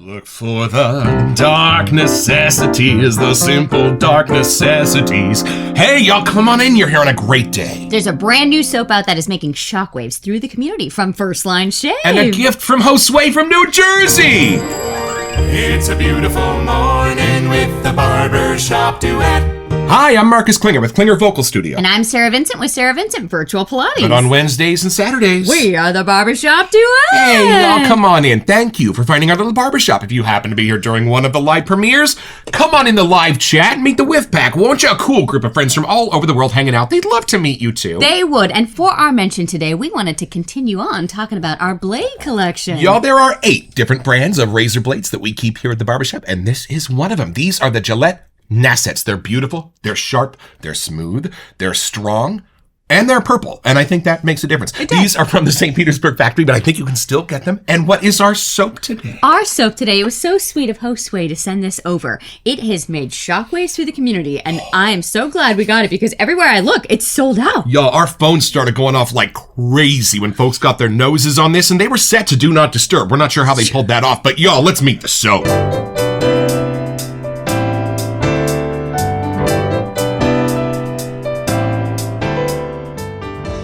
Look for the dark necessities, the simple dark necessities. Hey, y'all, come on in. You're here on a great day. There's a brand new soap out that is making shockwaves through the community from First Line Shave. And a gift from Josue from New Jersey. It's a beautiful morning with the Barbershop Duet. Hi, I'm Marcus Klinger with Klinger Vocal Studio. And I'm Sarah Vincent with Sarah Vincent Virtual Pilates. But on Wednesdays and Saturdays, we are the Barbershop Duet. Hey, y'all, come on in. Thank you for finding our little barbershop. If you happen to be here during one of the live premieres, come on in the live chat and meet the Whiff Pack. Won't you? A cool group of friends from all over the world hanging out. They'd love to meet you, too. They would. And for our mention today, we wanted to continue on talking about our blade collection. Y'all, there are 8 different brands of razor blades that we keep here at the barbershop, and this is one of them. These are the Gillette Necessities. They're beautiful, they're sharp, they're smooth, they're strong, and they're purple. And I think that makes a difference. These are from the St. Petersburg factory, but I think you can still get them. And what is our soap today? Our soap today, it was so sweet of Josue to send this over. It has made shockwaves through the community, and I am so glad we got it because everywhere I look, it's sold out. Y'all, our phones started going off like crazy when folks got their noses on this, and they were set to do not disturb. We're not sure how they pulled that off, but y'all, let's meet the soap.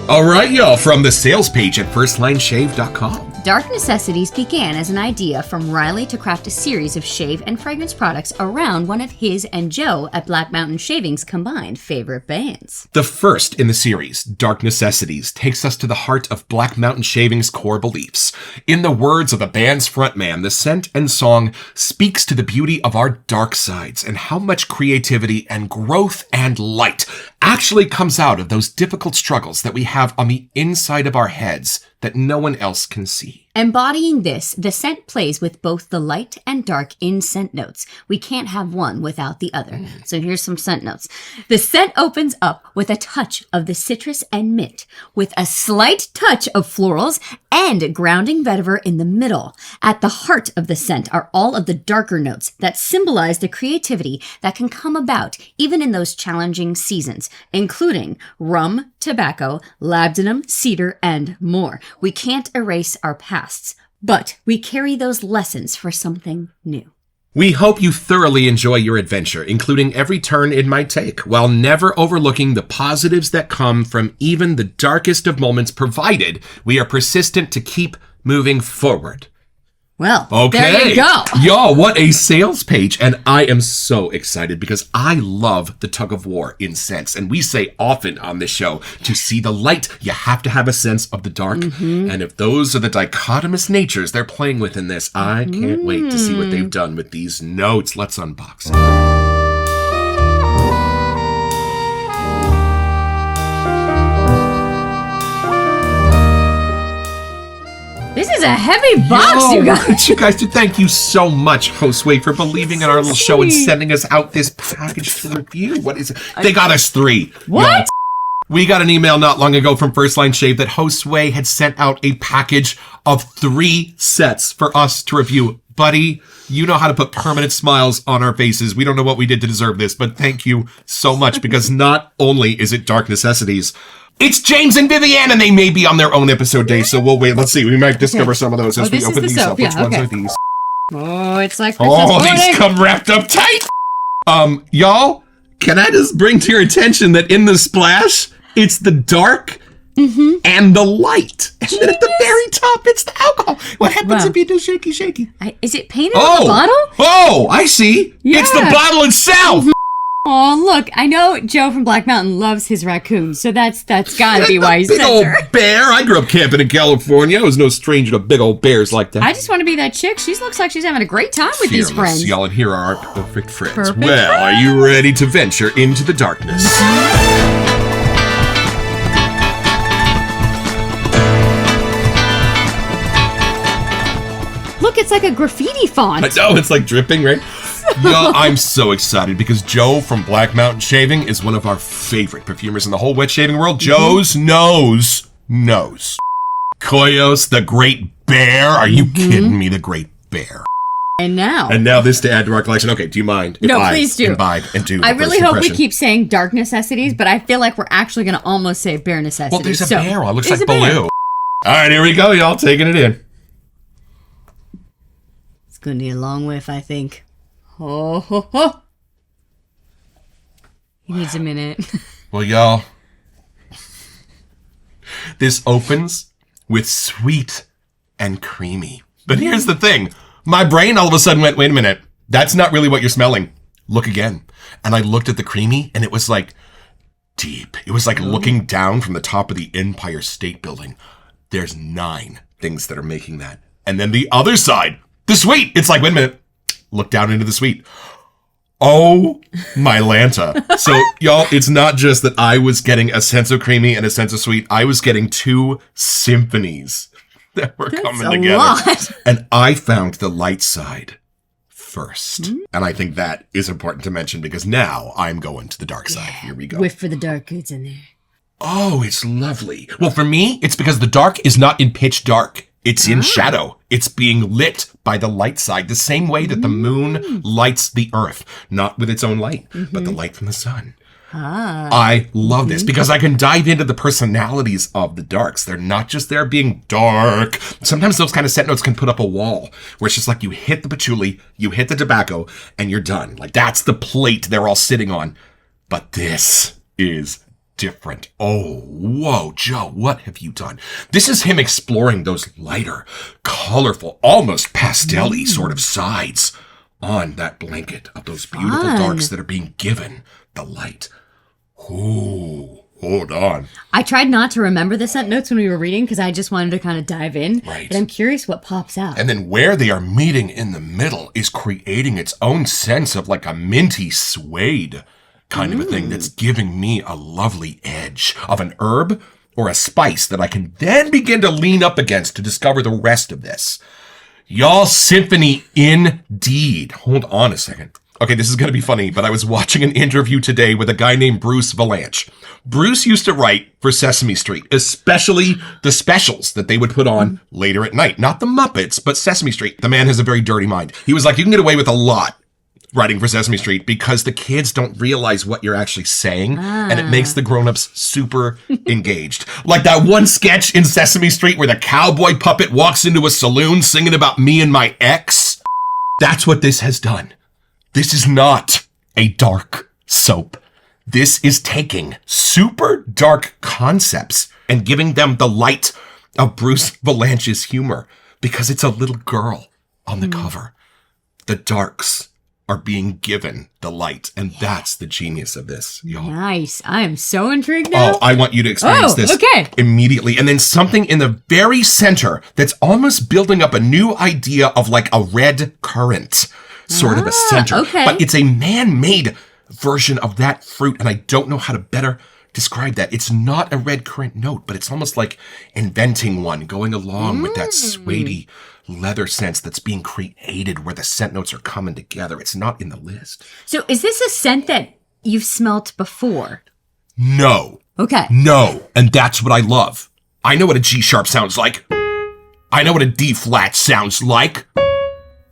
All right, y'all, from the sales page at firstlineshave.com. Dark Necessities began as an idea from Riley to craft a series of shave and fragrance products around one of his and Joe at Black Mountain Shaving's combined favorite bands. The first in the series, Dark Necessities, takes us to the heart of Black Mountain Shaving's core beliefs. In the words of the band's frontman, the scent and song speaks to the beauty of our dark sides and how much creativity and growth and light actually comes out of those difficult struggles that we have on the inside of our heads that no one else can see. Embodying this, the scent plays with both the light and dark in scent notes. We can't have one without the other. So here's some scent notes. The scent opens up with a touch of the citrus and mint, with a slight touch of florals and grounding vetiver in the middle. At the heart of the scent are all of the darker notes that symbolize the creativity that can come about even in those challenging seasons, including rum, tobacco, labdanum, cedar, and more. We can't erase our pasts, but we carry those lessons for something new. We hope you thoroughly enjoy your adventure, including every turn it might take, while never overlooking the positives that come from even the darkest of moments, provided we are persistent to keep moving forward. Well, okay. There you go. Y'all, what a sales page. And I am so excited because I love the tug of war in scents. And we say often on this show, to see the light, you have to have a sense of the dark. Mm-hmm. And if those are the dichotomous natures they're playing with in this, I can't wait to see what they've done with these notes. Let's unbox it. This is a heavy box, you guys. What you guys do? Thank you so much, Josue, for believing in our little show and sending us out this package to review. What is it? They got us 3. What? Yo, we got an email not long ago from First Line Shave that Josue had sent out a package of 3 sets for us to review. Buddy, you know how to put permanent smiles on our faces. We don't know what we did to deserve this, but thank you so much because not only is it Dark Necessities, it's James and Vivian, and they may be on their own episode day, so we'll wait. Let's see. We might discover some of those as we open these up. Which ones are these? Oh, it's like these come wrapped up tight. Y'all, can I just bring to your attention that in the splash, it's the dark and the light. And then at the very top, it's the alcohol. What happens if you do shaky, shaky? Is it painted on the bottle? Oh, I see. Yeah. It's the bottle itself. Oh, look, I know Joe from Black Mountain loves his raccoons, so that's gotta be why he's big old bear. I grew up camping in California. I was no stranger to big old bears like that. I just want to be that chick. She looks like she's having a great time with these friends. Y'all, and here are our perfect friends. Are you ready to venture into the darkness? Look, it's like a graffiti font. I know, it's like dripping, right? Yo, I'm so excited because Joe from Black Mountain Shaving is one of our favorite perfumers in the whole wet shaving world. Joe's nose knows. Koyos, the Great Bear. Are you kidding me? The Great Bear. And now this to add to our collection. Okay, do you mind if please do. Imbibe and do I really hope we keep saying Dark Necessities, but I feel like we're actually going to almost say Bare Necessities. Well, there's a bear. It looks like Baloo. All right, here we go, y'all. Taking it in. gonna need a long whiff, I think. Oh, ho, ho. He needs a minute. Well, y'all, this opens with sweet and creamy. But here's the thing. My brain all of a sudden went, wait a minute. That's not really what you're smelling. Look again. And I looked at the creamy, and it was like deep. It was like looking down from the top of the Empire State Building. There's 9 things that are making that. And then the other side, the sweet. It's like, wait a minute. Look down into the sweet. Oh, my Lanta. So, y'all, it's not just that I was getting a sense of creamy and a sense of sweet. I was getting 2 symphonies that were coming together. Lot. And I found the light side first. And I think that is important to mention because now I'm going to the dark side. Here we go. Whiff for the dark goods in there. Oh, it's lovely. Well, for me, it's because the dark is not in pitch dark. It's in shadow. It's being lit by the light side, the same way that the moon lights the earth, not with its own light, but the light from the sun. I love this because I can dive into the personalities of the darks. They're not just there being dark. Sometimes those kind of set notes can put up a wall where it's just like you hit the patchouli, you hit the tobacco, and you're done. Like that's the plate they're all sitting on. But this is different. Oh, whoa, Joe, what have you done? This is him exploring those lighter, colorful, almost pastel-y sort of sides on that blanket of those beautiful darks that are being given the light. Ooh, hold on. I tried not to remember the scent notes when we were reading because I just wanted to kind of dive in. Right. But I'm curious what pops out. And then where they are meeting in the middle is creating its own sense of like a minty suede kind of a thing that's giving me a lovely edge of an herb or a spice that I can then begin to lean up against to discover the rest of this. Y'all, symphony indeed. Hold on a second. Okay, this is going to be funny, but I was watching an interview today with a guy named Bruce Valanche. Bruce used to write for Sesame Street, especially the specials that they would put on later at night. Not the Muppets, but Sesame Street. The man has a very dirty mind. He was like, you can get away with a lot writing for Sesame Street because the kids don't realize what you're actually saying, and it makes the grown-ups super engaged. Like that one sketch in Sesame Street where the cowboy puppet walks into a saloon singing about me and my ex. That's what this has done. This is not a dark soap. This is taking super dark concepts and giving them the light of Bruce Valanche's humor because it's a little girl on the cover. The darks are being given the light, and that's the genius of this, y'all. Nice. I am so intrigued now. Oh, I want you to experience this immediately. And then something in the very center that's almost building up a new idea of like a red currant sort of a center. Okay. But it's a man-made version of that fruit, and I don't know how to better describe that. It's not a red currant note, but it's almost like inventing one, going along with that suede leather sense that's being created where the scent notes are coming together. It's not in the list. So is this a scent that you've smelt before? No. Okay. No. And that's what I love. I know what a G sharp sounds like. I know what a D flat sounds like.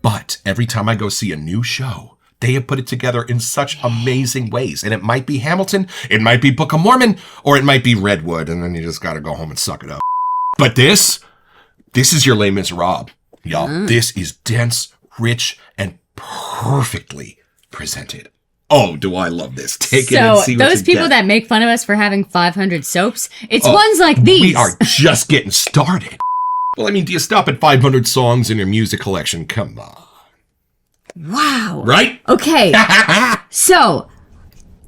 But every time I go see a new show, they have put it together in such amazing ways. And it might be Hamilton, it might be Book of Mormon, or it might be Redwood, and then you just gotta go home and suck it up. But this is your Les Miserables, y'all. This is dense, rich, and perfectly presented. Oh, do I love this. Take it and see what you those people get. that make fun of us for having 500 soaps, it's ones like these. We are just getting started. Well, I mean, do you stop at 500 songs in your music collection? Come on. Wow. Right? Okay. So,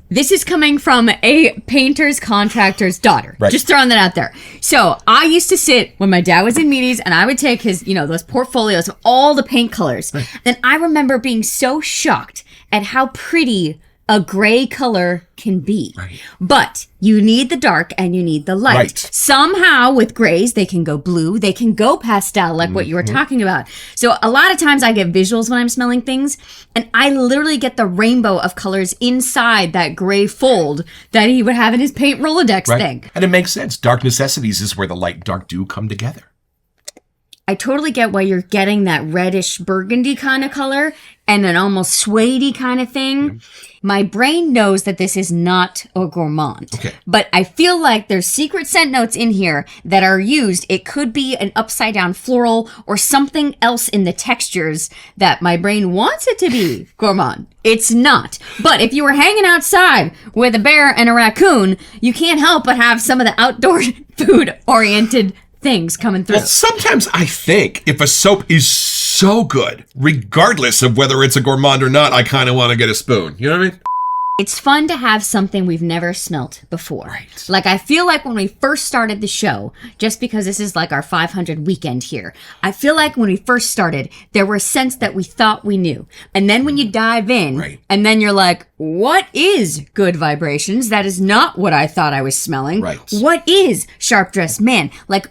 this is coming from a painter's contractor's daughter. Right. Just throwing that out there. So, I used to sit when my dad was in meetings and I would take his, those portfolios of all the paint colors. Right. And I remember being so shocked at how pretty a gray color can be. Right. But you need the dark and you need the light. Right. Somehow with grays, they can go blue, they can go pastel, like what you were talking about. So a lot of times I get visuals when I'm smelling things, and I literally get the rainbow of colors inside that gray fold that he would have in his paint Rolodex thing. And it makes sense. Dark Necessities is where the light and dark do come together. I totally get why you're getting that reddish burgundy kind of color and an almost suede kind of thing. My brain knows that this is not a gourmand. Okay. But I feel like there's secret scent notes in here that are used. It could be an upside down floral or something else in the textures that my brain wants it to be gourmand. It's not. But if you were hanging outside with a bear and a raccoon, you can't help but have some of the outdoor food oriented things coming through. Well, sometimes I think if a soap is so good, regardless of whether it's a gourmand or not, I kind of want to get a spoon. You know what I mean? It's fun to have something we've never smelt before. Right. Like, I feel like when we first started the show, just because this is like our 500 weekend here, I feel like when we first started, there were scents that we thought we knew. And then when you dive in, Right. and then you're like, what is good vibrations? That is not what I thought I was smelling. Right. What is sharp dressed man? Like,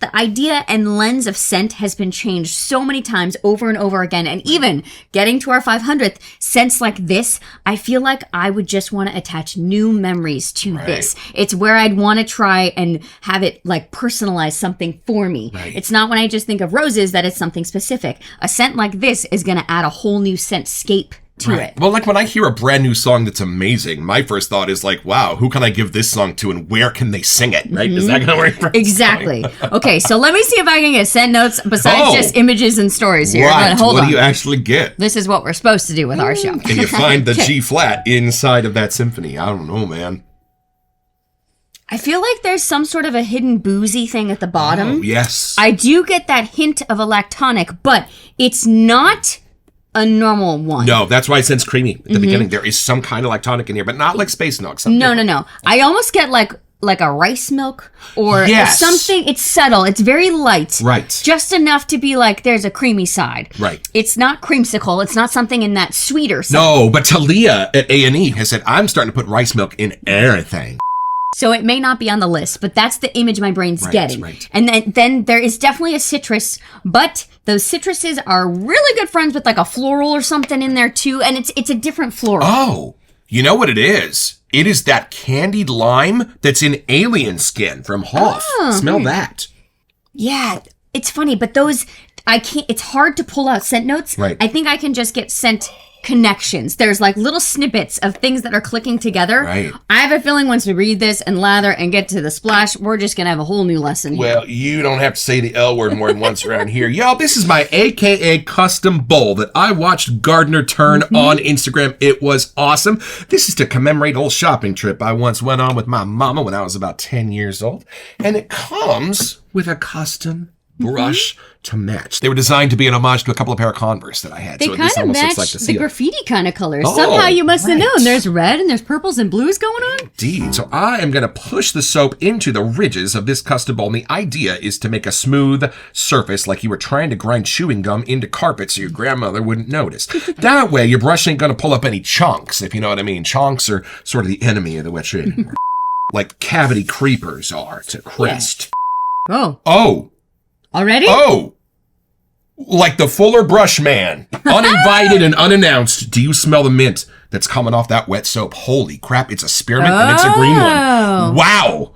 the idea and lens of scent has been changed so many times over and over again. And even getting to our 500th, scents like this, I feel like I would just want to attach new memories to this. It's where I'd want to try and have it like personalize something for me. Right. It's not when I just think of roses that it's something specific. A scent like this is going to add a whole new scentscape to it. Well, like when I hear a brand new song that's amazing, my first thought is like, wow, who can I give this song to and where can they sing it? Right? Is that going to work for Exactly. Okay, so let me see if I can get scent notes besides just images and stories here. Right. But hold what on. do you actually get? This is what we're supposed to do with our show. And you find the G flat inside of that symphony. I don't know, man. I feel like there's some sort of a hidden boozy thing at the bottom. Oh, yes. I do get that hint of a lactonic, but it's not a normal one. No, that's why it sounds creamy at the beginning. There is some kind of lactonic in here, but not like Space Nugs. No. I almost get like a rice milk or Yes. something. It's subtle. It's very light. Right. Just enough to be like, there's a creamy side. Right. It's not creamsicle. It's not something in that sweeter side. No, but Talia at A&E has said, I'm starting to put rice milk in everything. So it may not be on the list, but that's the image my brain's getting. Right. And then there is definitely a citrus, but those citruses are really good friends with like a floral or something in there too, and it's a different floral. Oh, you know what it is? It is that candied lime that's in Alien Skin from Hoff. Smell that. Yeah, it's funny, but those I can't. It's hard to pull out scent notes. Right. I think I can just get scent connections. There's like little snippets of things that are clicking together. Right. I have a feeling once we read this and lather and get to the splash, we're just gonna have a whole new lesson here. Well, you don't have to say the L word more than once around here. Y'all, this is my AKA custom bowl that I watched Gardner turn on Instagram. It was awesome. This is to commemorate a old shopping trip I once went on with my mama when I was about 10 years old. And it comes with a custom brush to match. They were designed to be an homage to a couple of pair of Converse that I had. They so kind this of almost match looks like the seal. graffiti kind of colors. Oh, Somehow you must have right. known. There's red and there's purples and blues going on. Indeed. So I am going to push the soap into the ridges of this custom bowl. And the idea is to make a smooth surface like you were trying to grind chewing gum into carpet so your grandmother wouldn't notice. That way your brush ain't going to pull up any chunks, if you know what I mean. Chunks are sort of the enemy of the wet shading. Like cavity creepers are to crest. Oh. Oh. Already? Oh. Like the Fuller Brush Man. Uninvited and unannounced. Do you smell the mint that's coming off that wet soap? Holy crap, it's a spearmint and it's a green one. Wow.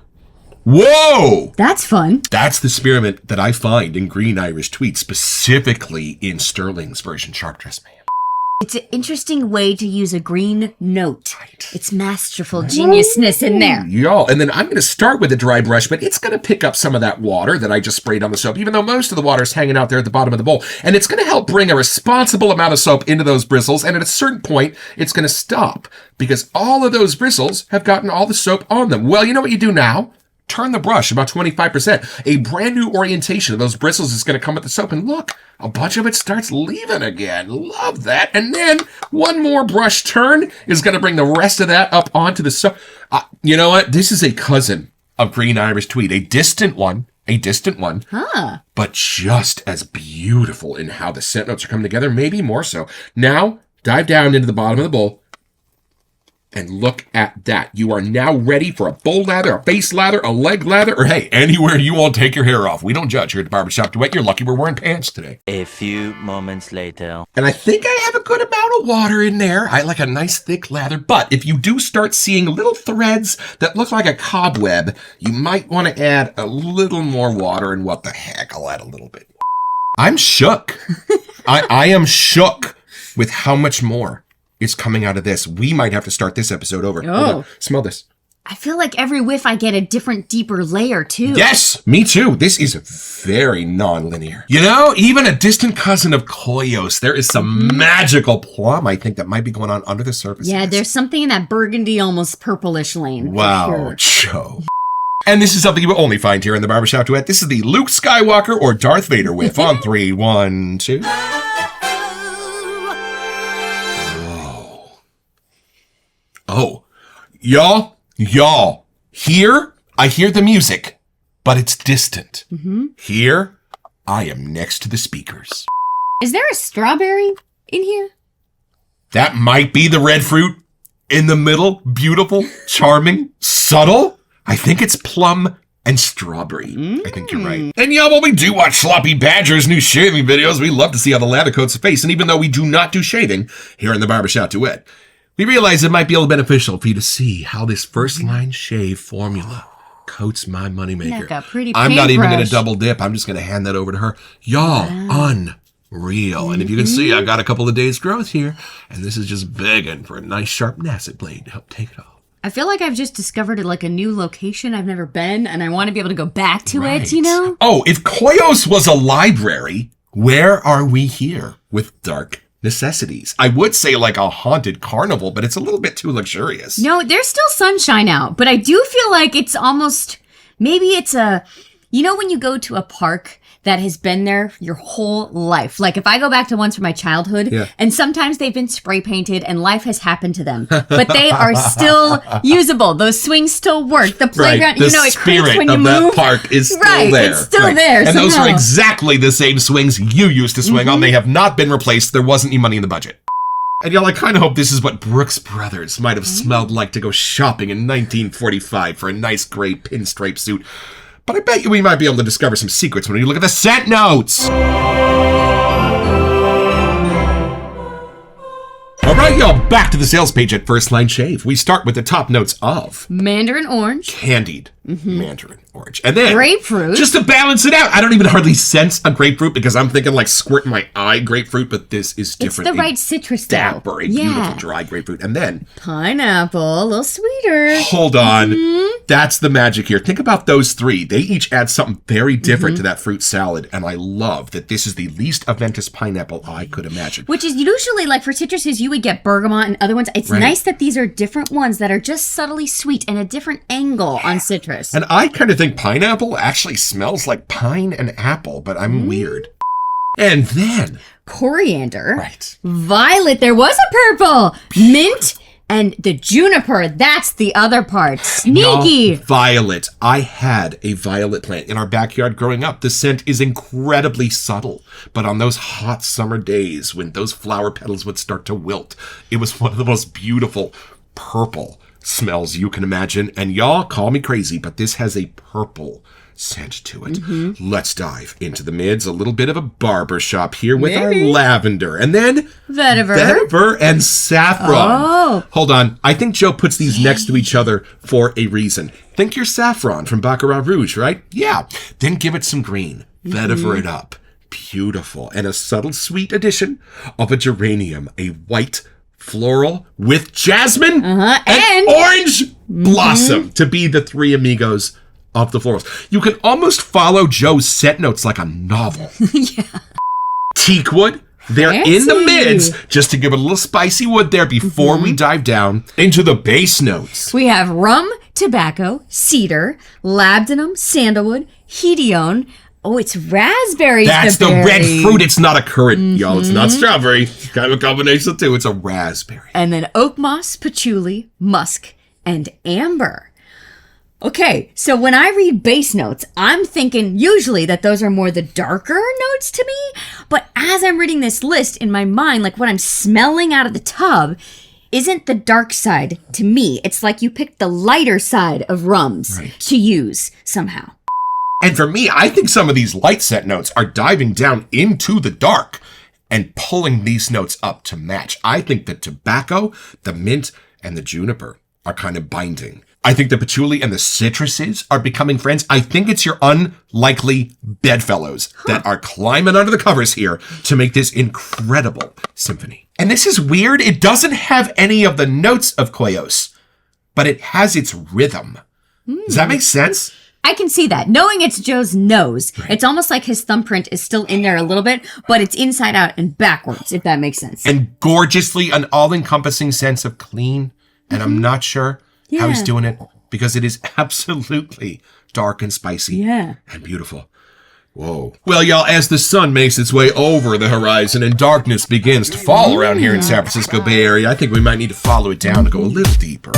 Whoa. That's fun. That's the spearmint that I find in Green Irish Tweed, specifically in Sterling's version Sharp Dress Man. It's an interesting way to use a green note. Right. It's masterful geniusness in there. Y'all, and then I'm going to start with a dry brush, but it's going to pick up some of that water that I just sprayed on the soap, even though most of the water is hanging out there at the bottom of the bowl. And it's going to help bring a responsible amount of soap into those bristles, and at a certain point, it's going to stop, because all of those bristles have gotten all the soap on them. Well, you know what you do now? Turn the brush about 25%. A brand new orientation of those bristles is going to come with the soap, and look, a bunch of it starts leaving again. Love that. And then one more brush turn is going to bring the rest of that up onto the soap. You know what? This is a cousin of Green Irish Tweed, a distant one, but just as beautiful in how the scent notes are coming together, maybe more so. Now, dive down into the bottom of the bowl. And look at that. You are now ready for a bowl lather, a face lather, a leg lather, or hey, anywhere you want to take your hair off. We don't judge here at the Barbershop Duet. You're lucky we're wearing pants today. A few moments later. And I think I have a good amount of water in there. I like a nice thick lather. But if you do start seeing little threads that look like a cobweb, you might want to add a little more water. And what the heck, I'll add a little bit. I'm shook. I am shook with how much more is coming out of this. We might have to start this episode over. Hold on. Smell this. I feel like every whiff I get a different, deeper layer, too. Yes, me too. This is very non-linear. You know, even a distant cousin of Koyos, there is some magical plum, I think, that might be going on under the surface. Yeah, there's something in that burgundy, almost purplish lane. Wow, Joe. And this is something you will only find here in the Barbershop Duet. This is the Luke Skywalker or Darth Vader whiff on 3, 1, 2. Whoa. Oh, y'all, here I hear the music, but it's distant. Here, I am next to the speakers. Is there a strawberry in here? That might be the red fruit in the middle. Beautiful, charming, subtle. I think it's plum and strawberry. I think you're right. And yeah, while we do watch Sloppy Badger's new shaving videos, we love to see how the ladder coats a face. And even though we do not do shaving here in the Barbershop Duet, we realize it might be a little beneficial for you to see how this first line shave formula coats my moneymaker. Like a pretty I'm not even going paintbrush. to double dip. I'm just going to hand that over to her. Y'all, unreal. And if you can see, I got a couple of days growth here. And this is just begging for a nice sharp nasset blade to help take it off. I feel like I've just discovered like a new location I've never been, and I want to be able to go back to Right. it, you know? Oh, if Koyos was a library, where are we here with Dark Necessities? I would say like a haunted carnival, but it's a little bit too luxurious. No, there's still sunshine out, but I do feel like it's almost, maybe it's a, you know when you go to a park that has been there your whole life? Like if I go back to ones from my childhood, and sometimes they've been spray painted and life has happened to them, but they are still usable. Those swings still work. The playground, The you know, it creaks spirit when you of move. that park is still Right, there. it's still there And those are somehow. exactly the same swings you used to swing on. They have not been replaced. There wasn't any money in the budget. And y'all, I kind of hope this is what Brooks Brothers might have smelled like to go shopping in 1945 for a nice gray pinstripe suit. But I bet you we might be able to discover some secrets when you look at the scent notes. All right, y'all, back to the sales page at First Line Shave. We start with the top notes of Mandarin orange. candied mandarin orange. And then Grapefruit. just to balance it out, I don't even hardly sense a grapefruit because I'm thinking like squirt in my eye grapefruit, but this is It's different. the right citrus though. dapper, a beautiful dry grapefruit. And then, Pineapple, a little sweeter. hold on, that's the magic here. Think about those three. They each add something very different to that fruit salad. And I love that this is the least Aventus pineapple I could imagine. Which is usually, like for citruses, you would get bergamot and other ones. It's Right. nice that these are different ones that are just subtly sweet and a different angle on citrus. And I kind of think pineapple actually smells like pine and apple, but I'm weird. And then, Coriander. right. Violet, there was a purple. Mint and the juniper, that's the other part. Sneaky. No, violet. I had a violet plant in our backyard growing up. The scent is incredibly subtle, but on those hot summer days when those flower petals would start to wilt, it was one of the most beautiful purple smells you can imagine. And y'all call me crazy, but this has a purple scent to it. Let's dive into the mids. A little bit of a barbershop here with our lavender. And then vetiver and saffron. Oh. Hold on. I think Joe puts these next to each other for a reason. Think your saffron from Baccarat Rouge, right? Yeah. Then give it some green. Vetiver it up. Beautiful. And a subtle sweet addition of a geranium, a white floral with jasmine and orange blossom to be the three amigos of the florals. You can almost follow Joe's scent notes like a novel. Teakwood. They're in the mids, just to give it a little spicy wood there before we dive down into the base notes. We have rum, tobacco, cedar, labdanum, sandalwood, hedione. Oh, it's raspberry. That's the red fruit. It's not a currant, y'all. It's not strawberry. It's kind of a combination of two. It's a raspberry. And then oak moss, patchouli, musk, and amber. Okay, so when I read base notes, I'm thinking usually that those are more the darker notes to me. But as I'm reading this list in my mind, like what I'm smelling out of the tub isn't the dark side to me. It's like you picked the lighter side of rums to use somehow. And for me, I think some of these light scent notes are diving down into the dark and pulling these notes up to match. I think the tobacco, the mint, and the juniper are kind of binding I think the patchouli and the citruses are becoming friends. I think it's your unlikely bedfellows that are climbing under the covers here to make this incredible symphony. And this is weird. It doesn't have any of the notes of Koyos, but it has its rhythm. Does that make sense? I can see that. Knowing it's Joe's nose, it's almost like his thumbprint is still in there a little bit, but it's inside out and backwards, if that makes sense. And gorgeously an all-encompassing sense of clean. And I'm not sure how he's doing it because it is absolutely dark and spicy and beautiful. Whoa. Well, y'all, as the sun makes its way over the horizon and darkness begins to fall around here in San Francisco Bay Area, I think we might need to follow it down to go a little deeper.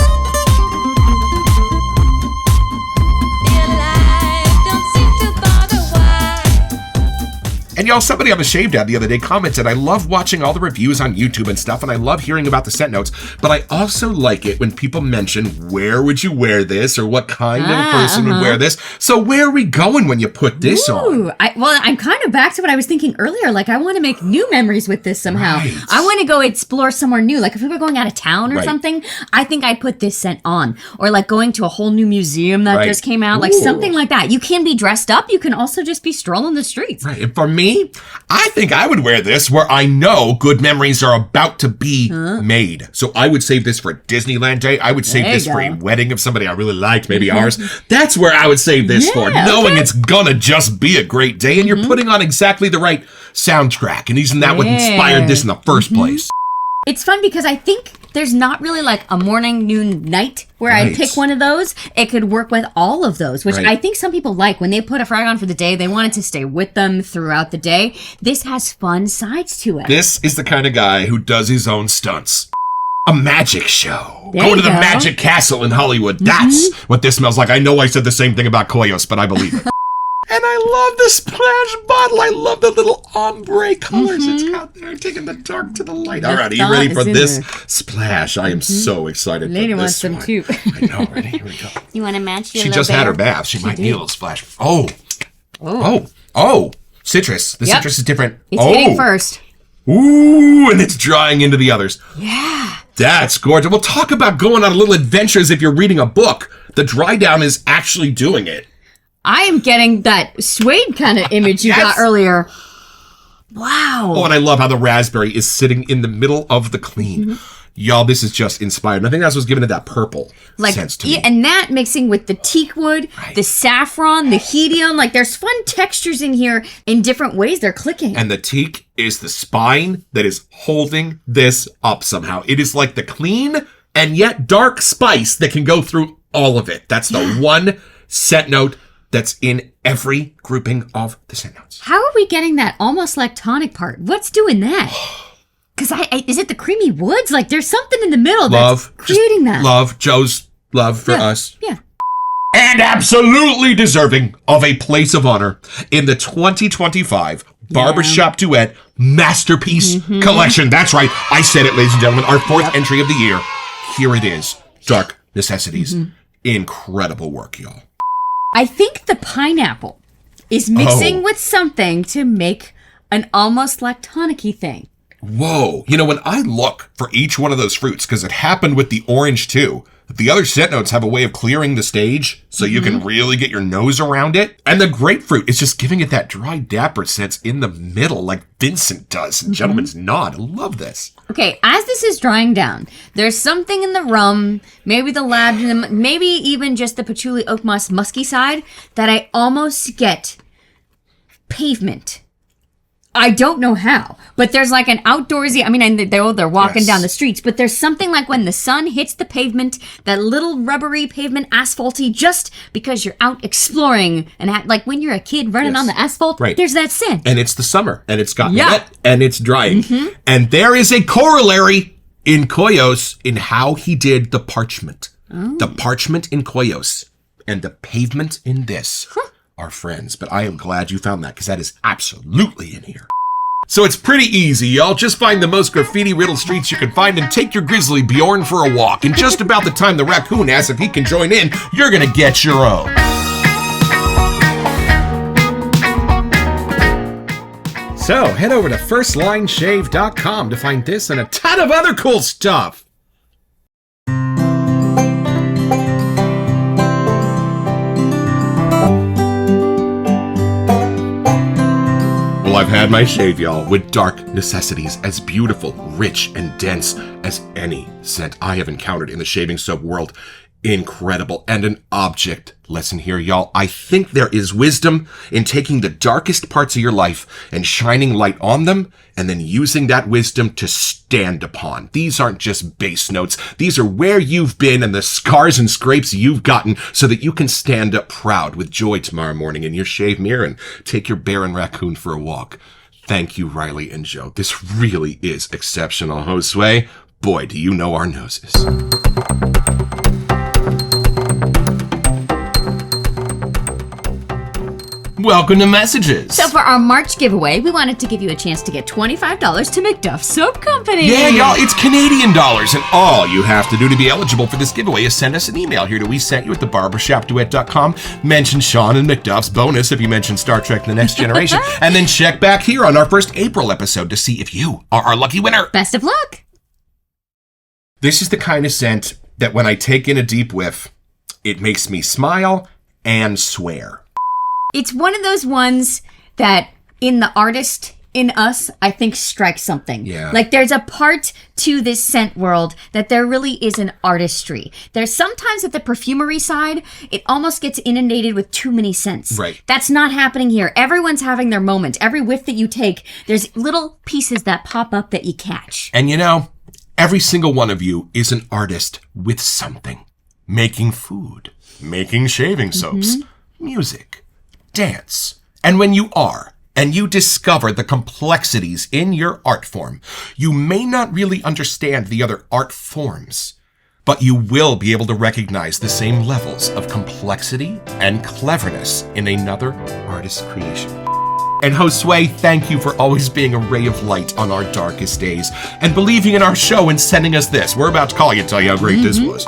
And y'all, somebody on the Shave Dad the other day commented, I love watching all the reviews on YouTube and stuff, and I love hearing about the scent notes, but I also like it when people mention, where would you wear this, or what kind of person would wear this? So where are we going when you put this on? I'm kind of back to what I was thinking earlier. Like, I want to make new memories with this somehow. Right. I want to go explore somewhere new. Like, if we were going out of town or something, I think I'd put this scent on. Or, like, going to a whole new museum that just came out. Like, something like that. You can be dressed up. You can also just be strolling the streets. Right. And for me, I think I would wear this where I know good memories are about to be made. So I would save this for Disneyland Day. I would save this for a wedding of somebody I really liked, maybe ours. That's where I would save this for, knowing it's gonna just be a great day and you're putting on exactly the right soundtrack. And isn't that what inspired this in the first place? It's fun because I think there's not really like a morning, noon, night where I pick one of those. It could work with all of those, which I think some people like. When they put a frog on for the day, they want it to stay with them throughout the day. This has fun sides to it. This is the kind of guy who does his own stunts. A magic show. Going to the Magic Castle in Hollywood. That's what this smells like. I know I said the same thing about Koyos, but I believe it. And I love the splash bottle. I love the little ombre colors it's got there, taking the dark to the light. All right, are you ready for this splash? I am so excited Lady for wants this some too. I know, ready? Here we go. You want to match your She just had her bath. She might need a little splash. Oh, citrus. The citrus is different. It's hitting first. Ooh, and it's drying into the others. Yeah. That's gorgeous. We'll talk about going on a little adventures if you're reading a book. The dry down is actually doing it. I am getting that suede kind of image you got earlier. Wow. Oh, and I love how the raspberry is sitting in the middle of the clean. Y'all, this is just inspired. And I think that's what's giving it that purple sense to me. And that mixing with the teak wood, the saffron, the hedium, like there's fun textures in here in different ways. They're clicking. And the teak is the spine that is holding this up somehow. It is like the clean and yet dark spice that can go through all of it. That's the one scent note that's in every grouping of the scent notes. How are we getting that almost like tonic part? What's doing that? Because is it the creamy woods? Like there's something in the middle that's creating that. Love, Joe's love for us. Yeah. And absolutely deserving of a place of honor in the 2025 Barbershop Duet Masterpiece Collection. That's right. I said it, ladies and gentlemen. Our fourth entry of the year. Here it is. Dark Necessities. Incredible work, y'all. I think the pineapple is mixing with something to make an almost like tonic-y thing. Whoa. You know, when I look for each one of those fruits, because it happened with the orange too, the other scent notes have a way of clearing the stage so you can really get your nose around it. And the grapefruit is just giving it that dry, dapper sense in the middle like Vincent does. Gentleman's Nod. I love this. Okay, as this is drying down, there's something in the rum, maybe the labdanum, maybe even just the patchouli oak moss musky side, that I almost get pavement. I don't know how, but there's like an outdoorsy, I mean, they're walking down the streets, but there's something like when the sun hits the pavement, that little rubbery pavement, asphalty, just because you're out exploring and like when you're a kid running on the asphalt, there's that scent. And it's the summer and it's gotten wet and it's drying. And there is a corollary in Koyos in how he did the parchment. The parchment in Koyos and the pavement in this. Are friends, but I am glad you found that because that is absolutely in here. So it's pretty easy, y'all. Just find the most graffiti-riddled streets you can find and take your grizzly Bjorn for a walk. And just about the time the raccoon asks if he can join in, you're gonna get your own. So head over to firstlineshave.com to find this and a ton of other cool stuff. I've had my shave, y'all, with dark Necessities, as beautiful, rich, and dense as any scent I have encountered in the shaving soap world. Incredible. And an object lesson here, y'all. I think there is wisdom in taking the darkest parts of your life and shining light on them, and then using that wisdom to stand upon. These aren't just base notes. These are where you've been and the scars and scrapes you've gotten, so that you can stand up proud with joy tomorrow morning in your shave mirror and take your Baron Raccoon for a walk. Thank you, Riley and Joe. This really is exceptional, Josue. Boy, do you know our noses. Welcome to Messages. So for our March giveaway, we wanted to give you a chance to get $25 to McDuff Soap Company. Yeah, y'all, it's Canadian dollars, and all you have to do to be eligible for this giveaway is send us an email here to WeSentYou at thebarbershopduet.com. Mention Sean and McDuff's bonus if you mention Star Trek The Next Generation, and then check back here on our first April episode to see if you are our lucky winner. Best of luck. This is the kind of scent that when I take in a deep whiff, it makes me smile and swear. It's one of those ones that in the artist in us, I think strikes something. Yeah. Like there's a part to this scent world that there really is an artistry. There's sometimes at the perfumery side, it almost gets inundated with too many scents. Right. That's not happening here. Everyone's having their moment. Every whiff that you take, there's little pieces that pop up that you catch. And you know, every single one of you is an artist with something. Making food, making shaving soaps, music, dance. And when you are, and you discover the complexities in your art form, you may not really understand the other art forms, but you will be able to recognize the same levels of complexity and cleverness in another artist's creation. And Josue, thank you for always being a ray of light on our darkest days and believing in our show and sending us this. We're about to call you and tell you how great this was.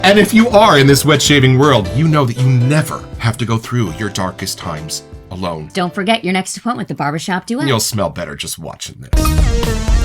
And if you are in this wet shaving world, you know that you never have to go through your darkest times alone. Don't forget your next appointment with the Barbershop Duet. You'll smell better just watching this.